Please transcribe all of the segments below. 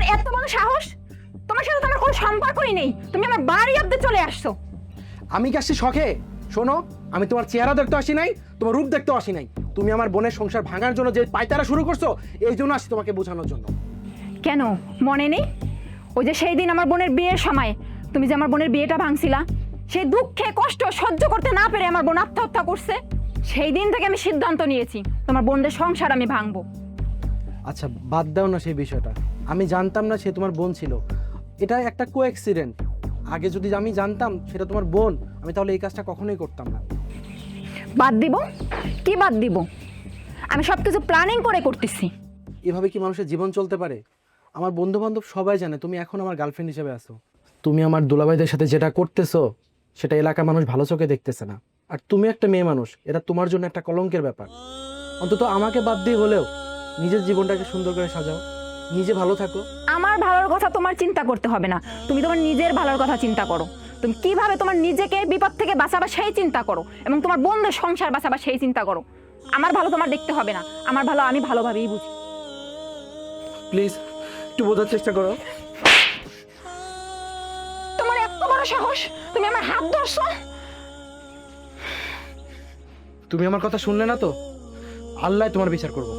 তোমার এত বড় সাহস! তোমার সাথে তো আমার কোনো সম্পর্কই নেই, তুমি আমার বাড়ি অব্দি চলে আসছো। আমি কি আসছি শখে? শোনো, আমি তোমার চেহারা দেখতে আসি নাই, তোমার রূপ দেখতে আসি নাই। তুমি আমার বোনের সংসার ভাঙার জন্য যে পায়তারা শুরু করছো, এই জন্য আসছি তোমাকে বোঝানোর জন্য। কেন মনে নেই? ওই যে সেই দিন আমার বোনের বিয়ের সময় তুমি যে আমার বোনের বিয়েটা ভাঙছিলা, সেই দুঃখে কষ্ট সহ্য করতে না পেরে আমার বোন আত্মহত্যা করছে। সেই দিন থেকে আমি সিদ্ধান্ত নিয়েছি তোমার বোনদের সংসার আমি ভাঙবো। আচ্ছা বাদ দাও না সেই বিষয়টা। আমি জানতাম না সে তোমার বোন ছিল, এটা একটা কোঅ্যাক্সিডেন্ট। আগে যদি আমি জানতাম সেটা তোমার বোন, আমি তাহলে এই কাজটা কখনোই করতাম না। বাদ দিব? কি বাদ দিব? আমি সব কিছু প্ল্যানিং করে করতেছি। এভাবে কি মানুষের জীবন চলতে পারে? আমার বন্ধু বান্ধব সবাই জানে তুমি এখন আমার গার্লফ্রেন্ড হিসেবে আছো। তুমি আমার দুলাভাইদের সাথে যেটা করতেছো সেটা এলাকার মানুষ ভালো চোখে দেখতেছে না। আর তুমি একটা মেয়ে মানুষ, এটা তোমার জন্য একটা কলঙ্কের ব্যাপার। অন্তত আমাকে বাদ দিয়ে হলেও নিজের জীবনটাকে সুন্দর করে সাজাও, নিজে ভালো থাকো। আমার ভালোর কথা তোমার চিন্তা করতে হবে না, তুমি তোমার নিজের ভালোর কথা চিন্তা করো। তুমি কিভাবে তোমার নিজেকে বিপদ থেকে বাঁচাবা সেই চিন্তা করো, এবং তোমার বোনদের সংসার বাঁচাবা সেই চিন্তা করো। আমার ভালো তোমার দেখতে হবে না, আমার ভালো আমি ভালোভাবেই বুঝি। প্লিজ একটু বোঝার চেষ্টা করো। তোমার এত বড় সাহস, তুমি আমার হাত ধরছো! তুমি আমার কথা শুনলে না তো, আল্লাহ তোমার বিচার করবো।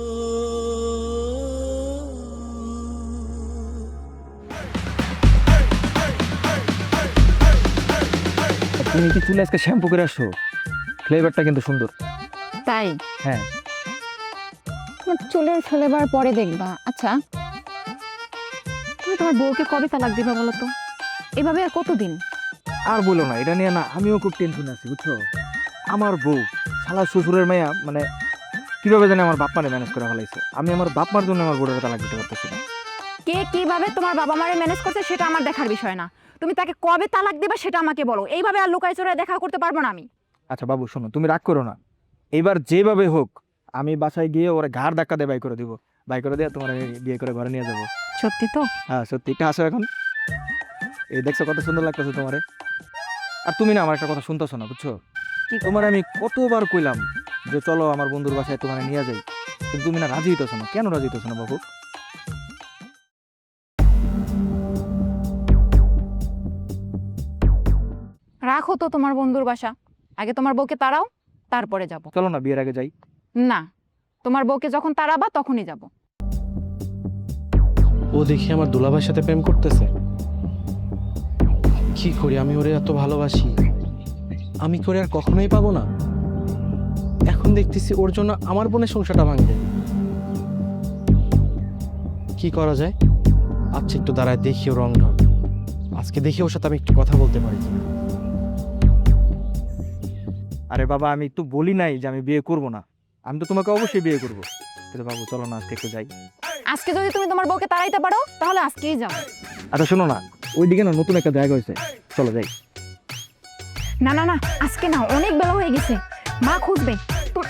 তুমি কি চুলে আজকে শ্যাম্পু করে আসছো? ফ্লেভারটা কিন্তু সুন্দর। তাই? হ্যাঁ। তোমার চুলে ফেলেবার পরে দেখবা। আচ্ছা, তুমি তোমার বউকে কবে তালাক দিবা বলো তো? এভাবে আর কতদিন? আর বলো না, এটা নিয়ে না আমিও খুব টেনশন আছি বুঝছো। আমার বউ শালা শ্বশুরের মাইয়া, মানে কিভাবে জানি আমার বাপ মারে ম্যানেজ করে ফেলাইছে। আমি আমার বাপ মার জন্য আমার বউটাকে তালাক দিতে পারতেছি না। কে কিভাবে তোমার বাবা মারে ম্যানেজ করছে সেটা আমার দেখার বিষয় না, তুমি তাকে কবে তালাক দিবা সেটা আমাকে বলো। এইভাবে আর লুকাই চোরাই দেখা করতে পারবো না আমি। আচ্ছা বাবু শোনো, তুমি রাগ করো না। এইবার যেভাবে হোক আমি বাসায় গিয়ে ওরা ঘাড় ধাক্কা দিয়ে বাই করে দিব। বাই করে দিয়ে তোমার বিয়ে করে ঘরে নিয়ে যাবো। সত্যি তো? হ্যাঁ সত্যি। একটু হাসো এখন। এই দেখছো কত সুন্দর লাগতেছে তোমারে। আর তুমি না আমার একটা কথা শুনতেছো না বুঝছো। তোমার আমি কতবার কইলাম যে চলো আমার বন্ধুর বাসায় তোমার নিয়ে যাই, কিন্তু তুমি না রাজি হইতেছো না। কেন রাজি হইতেছো না বাবু? রাখো তো তোমার বন্ধুর বাসা, আগে তোমার বউকে তাড়াও, তারপরে যাব। চলো না বিয়ের আগে যাই। না, তোমার বউকে যখন তাড়াবা তখনই যাব। ও দেখি আমার দুলাভাইয়ের সাথে প্রেম করতেছে। কি করি, আমি ওরে এত ভালোবাসি, আমি করে আর কখনোই পাবো না। এখন দেখতেছি ওর জন্য আমার বোনের সংসারটা ভাঙবে। কি করা যায়? আচ্ছা একটু দাঁড়ায় দেখি ও রং ঢং। আজকে দেখি ওর সাথে আমি একটু কথা বলতে পারি কিনা। আরে বাবা আমি তো বলি নাই যে আমি বিয়ে করব না, আমি তো তোমাকে অবশ্যই বিয়ে করব। কিন্তু বাবু চলো না আজকে একটু যাই। আজকে যদি তুমি তোমার বউকে তাড়াইতে পারো তাহলে আজকেই যাও। আচ্ছা শোনো না, ওইদিকে না নতুন একটা জায়গা হয়েছে, চলো যাই। না না না, আজকে না, অনেক বেলা হয়ে গেছে, মা খুঁজবে।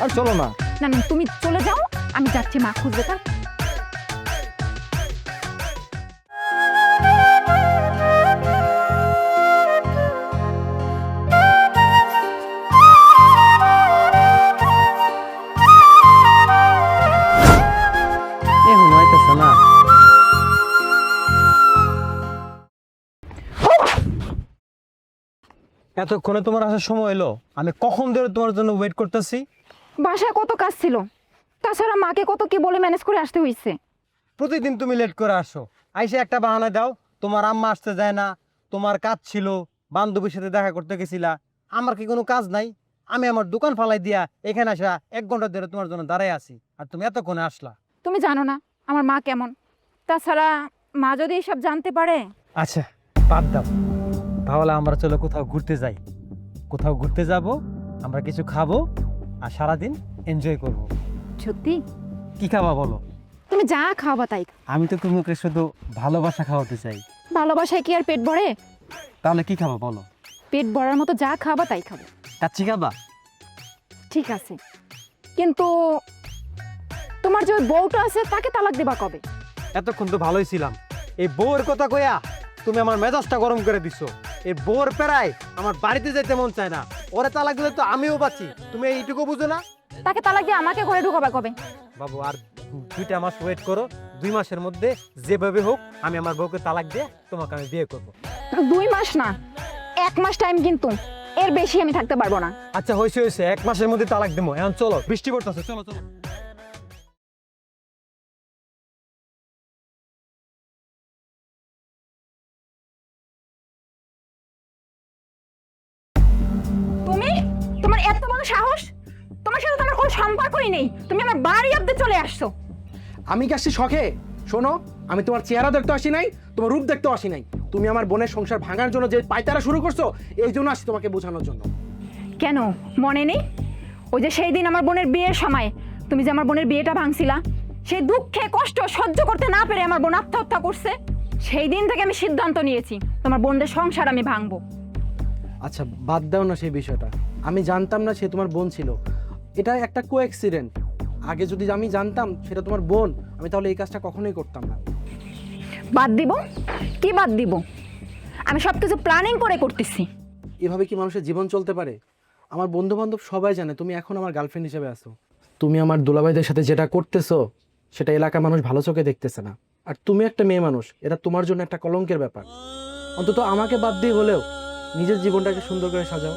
আর চলো না। না না, তুমি চলে যাও, আমি যাচ্ছি, মা খুঁজবে। তার এখন হইতেছে না। এতক্ষণে তোমার আসার সময় এলো? আমি কখন ধরে তোমার জন্য ওয়েট করতেছি। বাসায় কত কাজ ছিল, তাছাড়া মাকে কত কি বলে ম্যানেজ করে আসতে হয়েছে। প্রতিদিন তুমি লেট করে আসো, আইসে একটা বাহানা দাও তোমার আম্মা আসতে যায় না, তোমার কাজ ছিল, বান্ধবীর সাথে দেখা করতে গেছিলা। আমার কি কোনো কাজ নাই? আমি আমার দোকান ফালাই দিয়া এখানে আসা 1 ঘন্টা ধরে তোমার জন্য দাঁড়াই আছি, আর তুমি এতক্ষণে আসলা। তুমি জানো না আমার মা কেমন, তাছাড়া মা যদি এসব জানতে পারে। আচ্ছা বাদ দাও, তাহলে আমরা চলো কোথাও ঘুরতে যাই। কোথাও ঘুরতে যাব, আমরা কিছু খাবো আর সারাদিন এনজয় করব। সত্যি? কি খাবা বলো? তুমি যা খাওয়াবা তাই। আমি তো তোমাকে শুধু ভালোবাসা খাওয়াতে চাই। ভালোবাসায় কি আর পেট ভরে? তাহলে কি খাবা বলো? পেট ভরার মতো যা খাওয়াবা তাই খাবো। কাচ্চি খাবা? ঠিক আছে, কিন্তু তোমার যে ওই বউটা আছে তাকে তালাক দেবা কবে? এতক্ষণ তো ভালোই ছিলাম, এই বউয়ের কথা কইয়া তুমি আমার মেজাজটা গরম করে দিছো। এই বউর পেরায় আমার বাড়িতে যেতে মন চায় না। ওরে তালাক দিলে তো আমিও বাঁচি, তুমি এইটুকু বুঝো না? তাকে তালাক দিয়ে আমাকে ঘরে ঢুকাবা কবে? বাবু আর 2টা মাস ওয়েট করো, 2 মাসের মধ্যে যেভাবে হোক আমি আমার বউকে তালাক দিয়ে তোমাকে আমি বিয়ে করব। 2 মাস না, 1 মাস টাইম, কিন্তু এর বেশি আমি থাকতে পারবো না। আচ্ছা হয়েছে 1 মাসের মধ্যে তালাক দেবো। এখন চলো, বৃষ্টি পড়তেছে, চলো চলো। তুমি, তোমার এত বড় সাহস! তোমার সাথে তো আমার কোনো সম্পর্কই নেই, তুমি আমার বাড়ি অব্দি চলে আসছো। আমি কি আসছি শখে? শোনো, আমি তোমার চেহারা দেখতে আসি নাই, তোমার রূপ দেখতেও আসি নাই। তুমি আমার বোনের সংসার ভাঙার জন্য যে পায়তারা শুরু করছো, এই জন্য আসছি তোমাকে বোঝানোর জন্য। কেন মনে নেই? ওই যে সেই দিন আমার বোনের বিয়ের সময় তুমি যে আমার বোনের বিয়েটা ভাঙছিলা, সেই দুঃখে কষ্ট সহ্য করতে না পেরে আমার বোন আত্মহত্যা করছে। সেই দিন থেকে আমি সিদ্ধান্ত নিয়েছি তোমার বোনদের সংসার আমি ভাঙবো। আচ্ছা বাদ দাও না সেই বিষয়টা। আমি জানতাম না সে তোমার বোন ছিল, এটা একটা কোঅ্যাক্সিডেন্ট। আগে যদি আমি জানতাম সেটা তোমার বোন, আমি তাহলে এই কাজটা কখনোই করতাম না। বাদ দিব? কি বাদ দিব? আমি সব কিছু প্ল্যানিং করে করতেছি। এভাবে কি মানুষের জীবন চলতে পারে? আমার বন্ধু বান্ধব সবাই জানে তুমি এখন আমার গার্লফ্রেন্ড হিসেবে আছো। তুমি আমার দুলাভাইদের সাথে যেটা করতেছো সেটা এলাকার মানুষ ভালো চোখে দেখতেছে না। আর তুমি একটা মেয়ে মানুষ, এটা তোমার জন্য একটা কলঙ্কের ব্যাপার। অন্তত আমাকে বাদ দিয়ে হলেও নিজের জীবনটাকে সুন্দর করে সাজাও,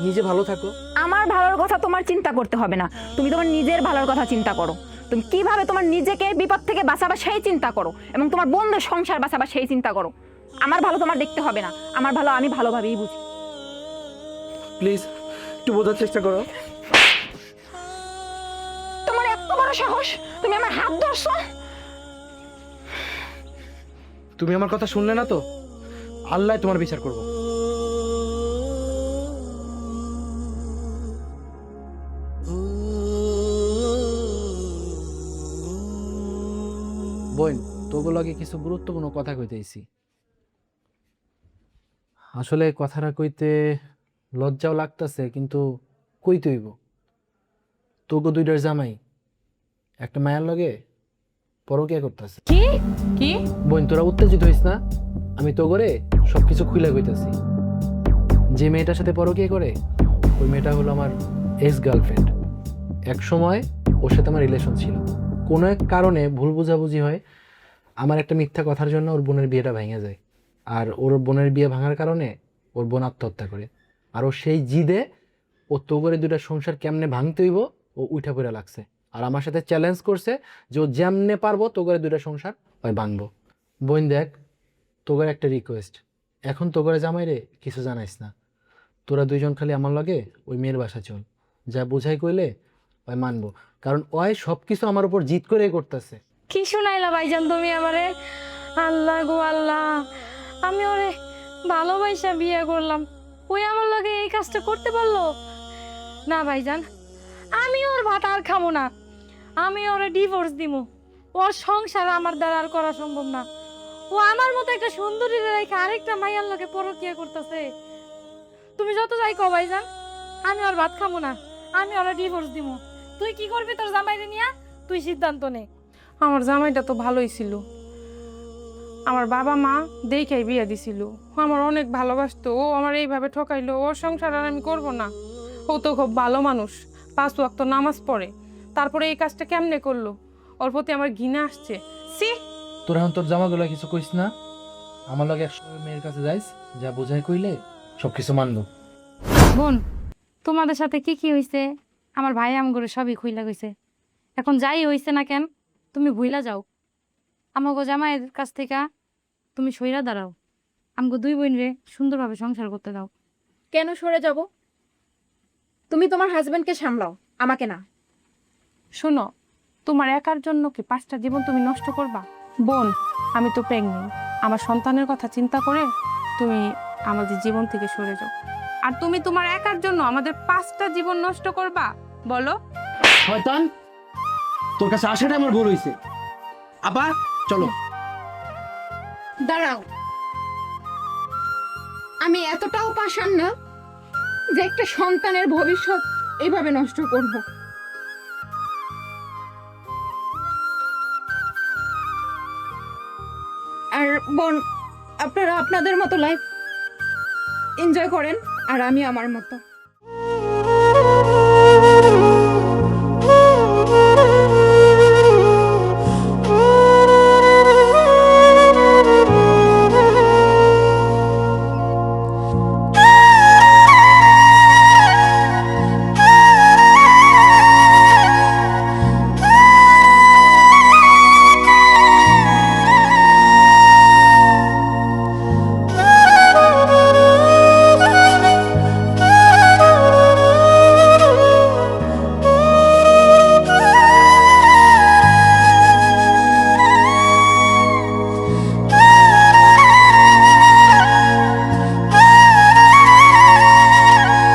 নিজে ভালো থাকো। আমার ভালোর কথা তোমার চিন্তা করতে হবে না, তুমি তোমার নিজের ভালোর কথা চিন্তা করো। তুমি কিভাবে তোমার নিজেকে বিপদ থেকে বাঁচাবা সেই চিন্তা করো, এবং তোমার বোনদের সংসার বাঁচাবা সেই চিন্তা করো। আমার ভালো তোমার দেখতে হবে না, আমার ভালো আমি ভালোভাবেই বুঝি। প্লিজ একটু বোঝার চেষ্টা করো। তোমার এত বড় সাহস, তুমি আমার হাত ধরছো! তুমি আমার কথা শুনলে না তো, আল্লাহ তোমার বিচার করবো। বোন, তোগুলোকে কিছু গুরুত্বপূর্ণ কথা কইতেছি। আসলে কথাটা কইতে লজ্জাও লাগতেছে, কিন্তু কইতে হইব। তোগো দুইটার জামাই একটা মায়ের লগে পরকিয়া করতেছে। কি কি? বোন তোরা উত্তেজিত হইস না, আমি তোগরে সবকিছু খুলে কইতাছি। যে মেয়েটার সাথে পরকিয়া করে ওই মেয়েটা হলো আমার এক্স গার্লফ্রেন্ড। এক সময় ওর সাথে আমার রিলেশন ছিল, কোনো এক কারণে ভুল বোঝাবুঝি হয়, আমার একটা মিথ্যা কথার জন্য ওর বোনের বিয়েটা ভেঙে যায়। আর ওর বোনের বিয়ে ভাঙার কারণে ওর বোন আত্মহত্যা করে। আর ও সেই জিদে ও তোগরে দুইটা সংসার কেমনে ভাঙতে হইব ও উঠা পড়ে লাগছে। আর আমার সাথে চ্যালেঞ্জ করছে যে ও যেমনে পারবো তোগরে দুইটা সংসার ওই ভাঙবো। বোন দেখ, তোগরে একটা রিকোয়েস্ট, এখন তোগরে জামাই রে কিছু জানাইস না। তোরা দুইজন খালি আমার লগে ওই মেয়ের বাসা চল, যা বুঝাই কইলে ওই মানবো। কারণ ওই সব কিছু আমার উপর জিদ করে করতেছে। কি শুনাইলা ভাইজান তুমি আমারে? আল্লাহ গো আল্লাহ, আমি ওরে ভালোবাসা বিয়ে করলাম, ওই আমার লগে এই কাজটা করতে পারলো না? ভাইজান, আমি ওর ভাত আর খাবো না, আমি ওরে ডিভোর্স দিমু। ওর সংসার আমার দ্বারা আর করা সম্ভব না। ও আমার মতো একটা সুন্দরী রেখে আরেকটা মাইয়ার লগে পরকিয়া করতেছে। তুমি যত যাই কও ভাইজান, আমি ওর ভাত খাবো না, আমি ওরে ডিভোর্স দিমু। তুই কি করবি তোর জামাইরে নিয়া? তুই সিদ্ধান্ত নে। আমার জামাইটা তো ভালোই ছিল, আমার বাবা মা দেখেই বিয়ে দিছিল। ও আমার অনেক ভালোবাসতো, ও আমার এইভাবে ঠকাইলো, ওর সংসার আর আমি করবো না। ও তো খুব ভালো মানুষ, 5 ওয়াক্ত নামাজ পড়ে, তারপরে এই কাজটা কেমনে করলো? ওর প্রতি আমার ঘৃণা আসছে। সি, তোরা এখন তোর জামাগুলো কিছু কইস না, আমার লগে একশো মেয়ের কাছে যাইস, যা বুঝাই কইলে সব কিছু মানবো। বোন, তোমাদের সাথে কি কি হয়েছে আমার ভাই আমগরে সবই খুইলা গেছে। এখন যাই হয়েছে না কেন, তুমি ভুইলা যাও। আমাগো জামাইয়ের কাছ থেকে তুমি সইরা দাঁড়াও, আমগো 2 বোন রে সুন্দরভাবে সংসার করতে দাও। কেন সরে যাব? তুমি তোমার হাজবেন্ডকে সামলাও, আমাকে না। শোনো, তোমার একার জন্য কি 5টা জীবন তুমি নষ্ট করবা? বোন, আমি তো প্রেগনেন্ট, আমার সন্তানের কথা চিন্তা করে তুমি আমাদের জীবন থেকে সরে যাও। আর তুমি তোমার একার জন্য আমাদের 5টা জীবন নষ্ট করবা? বলো। শয়তান, তোর কাছে আসাটা আমার ভুল হইছে। আপা চলো। দাঁড়াও, আমি এতটাও পাষাণ না যে একটা সন্তানের ভবিষ্যৎ এইভাবে নষ্ট করব। আর বোন, আপনারা আপনাদের মতো লাইফ এনজয় করেন, আর আমি আমার মতো।